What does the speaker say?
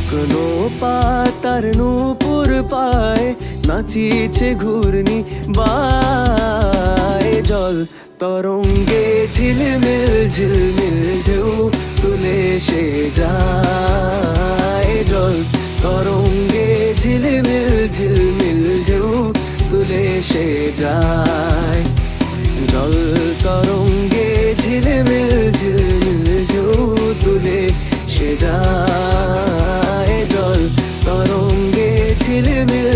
শুকনো পাতার নূপুর পায় নাচিছে ঘূর্ণি বায়। জল তরঙ্গে ঝিলমিল ঝিলমিল ঢেউ তুলে সে যায়। জল তরঙ্গে ঝিলমিল ঝিলমিল ঢেউ তুলে সে যায়। জল তরঙ্গে ঝিলমিল ঝিলমিল ঢেউ তুলে সে যায়। জল তরঙ্গে ঝিলমিল